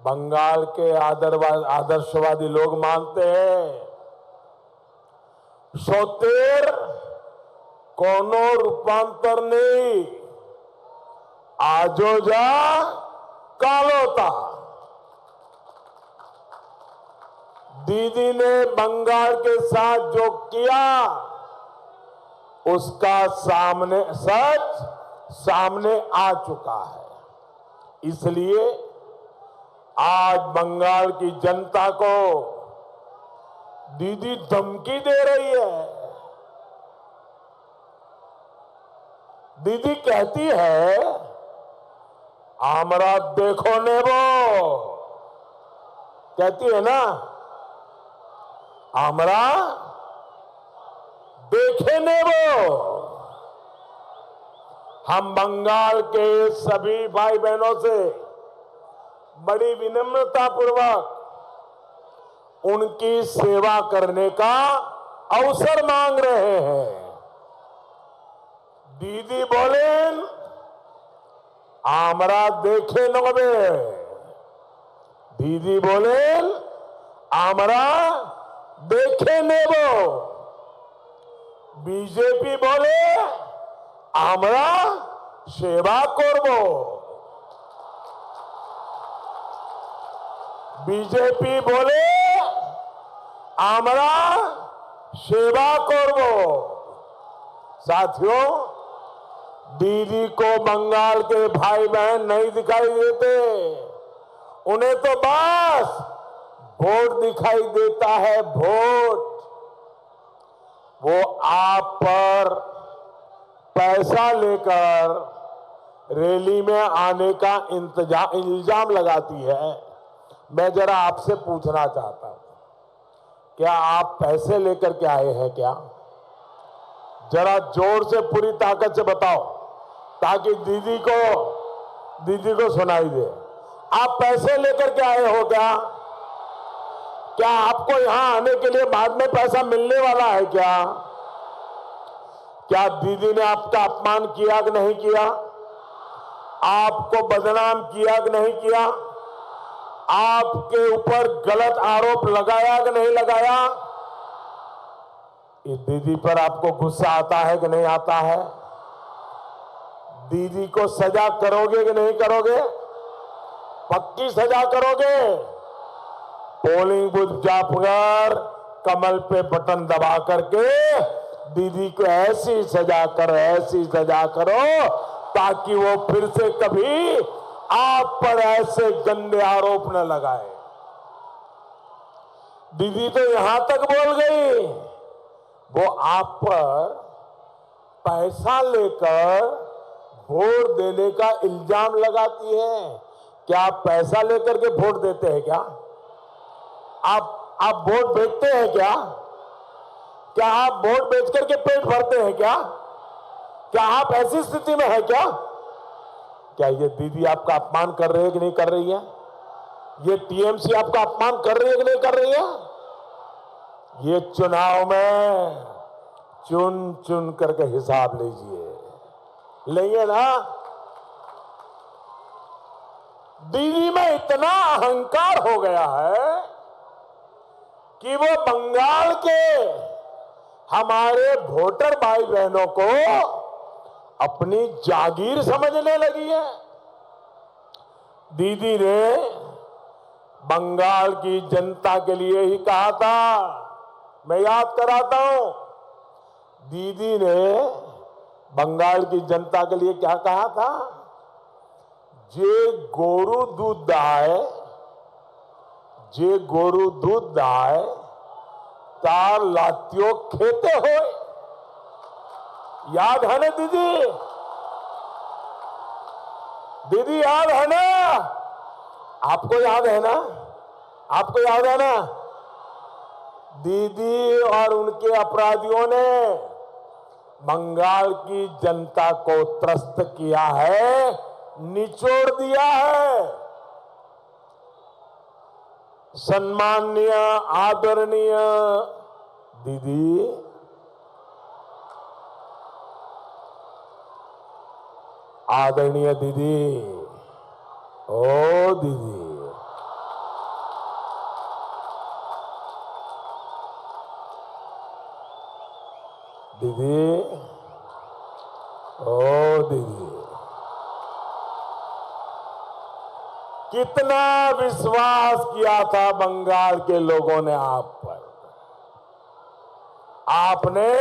बंगाल के आदर्शवादी लोग मानते हैं सोतेर कोनो रूपांतर नहीं आजो जा कालोता। दीदी ने बंगाल के साथ जो किया उसका सच सामने आ चुका है। इसलिए आज बंगाल की जनता को दीदी धमकी दे रही है। दीदी कहती है आमरा देखो नेबो, कहती है ना आमरा देखे नेबो। हम बंगाल के सभी भाई बहनों से बड़ी विनम्रता पूर्वक उनकी सेवा करने का अवसर मांग रहे हैं। दीदी बोलें आमरा देखे नोबे, दीदी बोलें आमरा देखे नेबो। बीजेपी बोले आमरा सेवा करबो। बीजेपी बोले आमरा सेवा करबो। साथियों, दीदी को बंगाल के भाई बहन नहीं दिखाई देते, उन्हें तो बस वोट दिखाई देता है, वोट। वो आप पर पैसा लेकर रैली में आने का इल्जाम लगाती है। मैं जरा आपसे पूछना चाहता हूं, क्या आप पैसे लेकर के आए हैं क्या? जरा जोर से पूरी ताकत से बताओ ताकि दीदी को सुनाई दे। आप पैसे लेकर के आए हो क्या? क्या आपको यहां आने के लिए बाद में पैसा मिलने वाला है क्या? क्या दीदी ने आपका अपमान किया कि नहीं किया? आपको बदनाम किया कि नहीं किया? आपके ऊपर गलत आरोप लगाया कि नहीं लगाया? इस दीदी पर आपको गुस्सा आता है कि नहीं आता है? दीदी को सजा करोगे कि नहीं करोगे? पक्की सजा करोगे? पोलिंग बूथ जाकर कमल पे बटन दबा करके दीदी को ऐसी सजा करो ताकि वो फिर से कभी आप पर ऐसे गंदे आरोप न लगाए। दीदी तो यहां तक बोल गई वो आप पर पैसा लेकर वोट देने का इल्जाम लगाती है। क्या आप पैसा लेकर के वोट देते हैं क्या? आप वोट बेचते हैं क्या? क्या आप वोट बेच करके पेट भरते हैं क्या? क्या आप ऐसी स्थिति में है क्या? क्या ये दीदी आपका अपमान कर रही है कि नहीं कर रही है? ये टीएमसी आपका अपमान कर रही है कि नहीं कर रही है? ये चुनाव में चुन चुन करके हिसाब लीजिए, लेंगे ना? दीदी में इतना अहंकार हो गया है कि वो बंगाल के हमारे वोटर भाई बहनों को अपनी जागीर समझने लगी है। दीदी ने बंगाल की जनता के लिए ही कहा था, मैं याद कराता हूं, दीदी ने बंगाल की जनता के लिए क्या कहा था? जे गोरू दूध दाए तार लातियों खेते होए। याद है ना दीदी? दीदी याद है ना? आपको याद है ना? आपको याद है ना? दीदी और उनके अपराधियों ने बंगाल की जनता को त्रस्त किया है, निचोड़ दिया है। सम्माननीय आदरणीय दीदी, आदरणीय दीदी, ओ दीदी, कितना विश्वास किया था बंगाल के लोगों ने आप पर। आपने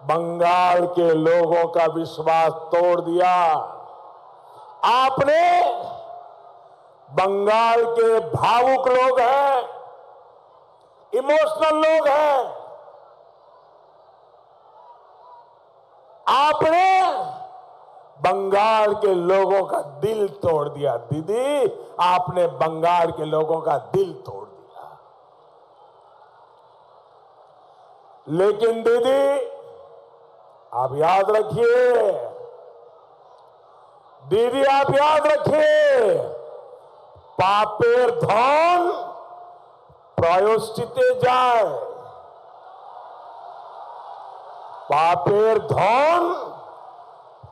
बंगाल के लोगों का विश्वास तोड़ दिया। आपने बंगाल के भावुक लोग हैं, इमोशनल लोग हैं, आपने बंगाल के लोगों का दिल तोड़ दिया। दीदी, आपने बंगाल के लोगों का दिल तोड़ दिया। लेकिन दीदी, आप याद रखिए, दीदी आप याद रखिए, पापेर धन प्रायश्चिते जाए। पापेर धन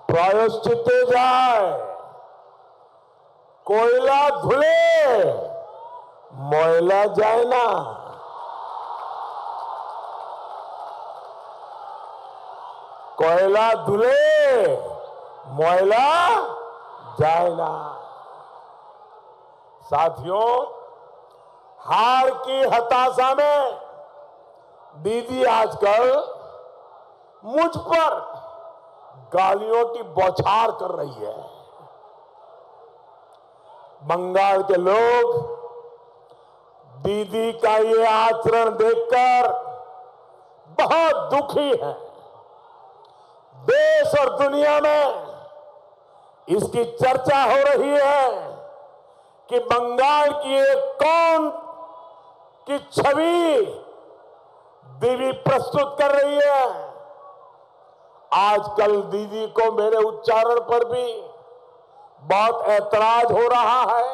प्रायश्चिते जाए। कोयला धुले मयला जाए ना। कोयला धुले मयला जाए ना। साथियों, हार की हताशा में दीदी आजकल मुझ पर गालियों की बौछार कर रही है। बंगाल के लोग दीदी का ये आचरण देखकर बहुत दुखी हैं। देश और दुनिया में इसकी चर्चा हो रही है कि बंगाल की एक कौन की छवि दीदी प्रस्तुत कर रही है। आजकल दीदी को मेरे उच्चारण पर भी बहुत ऐतराज हो रहा है।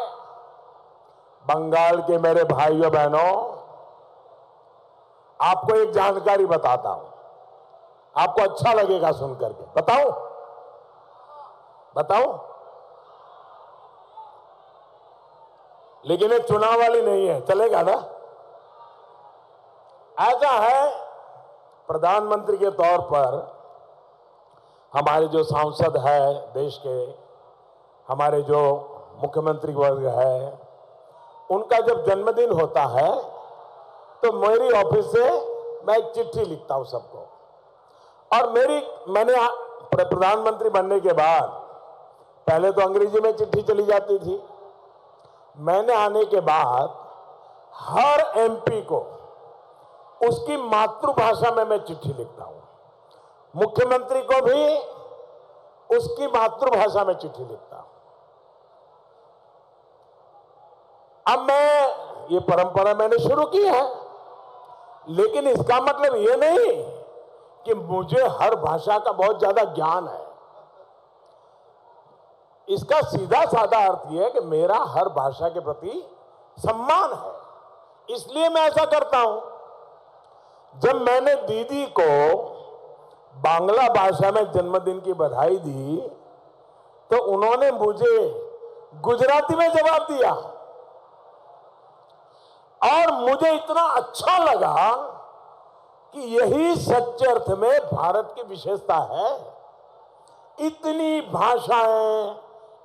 बंगाल के मेरे भाइयों बहनों, आपको एक जानकारी बताता हूं, आपको अच्छा लगेगा सुनकर के। बताऊं? लेकिन ये चुनाव वाली नहीं है, चलेगा ना? ऐसा है, प्रधानमंत्री के तौर पर हमारे जो सांसद है देश के, हमारे जो मुख्यमंत्री वर्ग है, उनका जब जन्मदिन होता है तो मेरी ऑफिस से मैं एक चिट्ठी लिखता हूं सबको। और मैंने प्रधानमंत्री बनने के बाद पहले तो अंग्रेजी में चिट्ठी चली जाती थी। मैंने आने के बाद हर एमपी को उसकी मातृभाषा में मैं चिट्ठी लिखता हूं। मुख्यमंत्री को भी उसकी मातृभाषा में चिट्ठी लिखता हूं। अब ये परंपरा मैंने शुरू की है, लेकिन इसका मतलब ये नहीं कि मुझे हर भाषा का बहुत ज्यादा ज्ञान है। इसका सीधा साधा अर्थ यह है कि मेरा हर भाषा के प्रति सम्मान है, इसलिए मैं ऐसा करता हूं। जब मैंने दीदी को बांग्ला भाषा में जन्मदिन की बधाई दी तो उन्होंने मुझे गुजराती में जवाब दिया और मुझे इतना अच्छा लगा कि यही सच्चे अर्थ में भारत की विशेषता है। इतनी भाषाएं,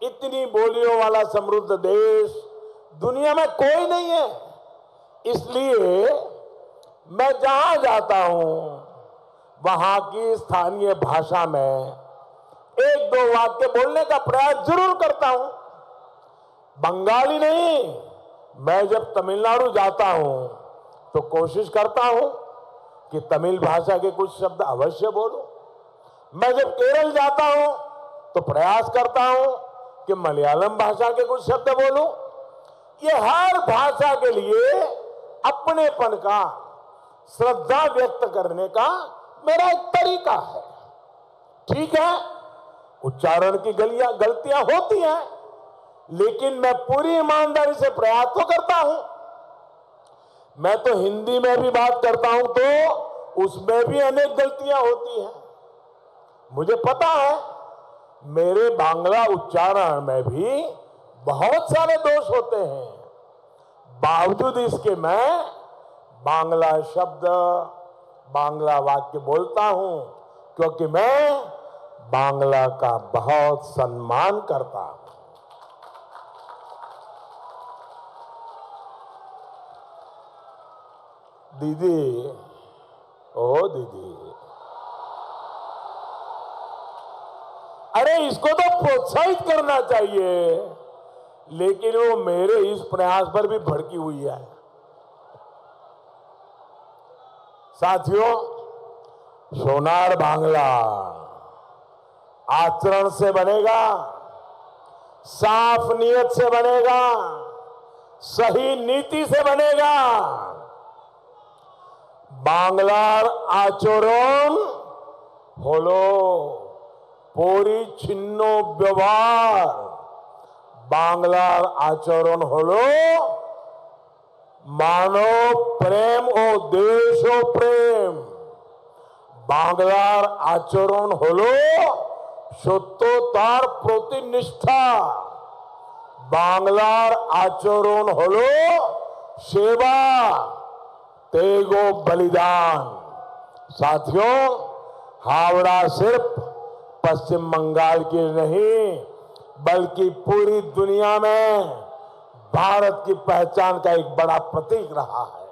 इतनी बोलियों वाला समृद्ध देश दुनिया में कोई नहीं है। इसलिए मैं जहां जाता हूं वहां की स्थानीय भाषा में एक दो वाक्य बोलने का प्रयास जरूर करता हूं। बंगाली नहीं, मैं जब तमिलनाडु जाता हूं तो कोशिश करता हूं कि तमिल भाषा के कुछ शब्द अवश्य बोलूं। मैं जब केरल जाता हूं तो प्रयास करता हूं कि मलयालम भाषा के कुछ शब्द बोलूं। ये हर भाषा के लिए अपनेपन का, श्रद्धा व्यक्त करने का मेरा एक तरीका है। ठीक है, उच्चारण की गलतियां होती हैं, लेकिन मैं पूरी ईमानदारी से प्रयास तो करता हूं। मैं तो हिंदी में भी बात करता हूं तो उसमें भी अनेक गलतियां होती हैं। मुझे पता है मेरे बांग्ला उच्चारण में भी बहुत सारे दोष होते हैं। बावजूद इसके मैं बांग्ला शब्द, बांग्ला वाक्य बोलता हूं क्योंकि मैं बांग्ला का बहुत सम्मान करता हूं। दीदी, ओ दीदी, अरे इसको तो प्रोत्साहित करना चाहिए, लेकिन वो मेरे इस प्रयास पर भी भड़की हुई है। साथियों, सोनार बांग्ला आचरण से बनेगा, साफ नीयत से बनेगा, सही नीति से बनेगा। बांग्लार आचरण হলো পরিচ্ছন্ন ব্যবহার, বাংলার আচরণ হলো মানব প্রেম ও দেশ প্রেম, বাংলার আচরণ হলো সত্যতার প্রতি নিষ্ঠা, বাংলার আচরণ হলো সেবা, त्याग व बलिदान। साथियों, हावड़ा सिर्फ पश्चिम बंगाल की नहीं बल्कि पूरी दुनिया में भारत की पहचान का एक बड़ा प्रतीक रहा है।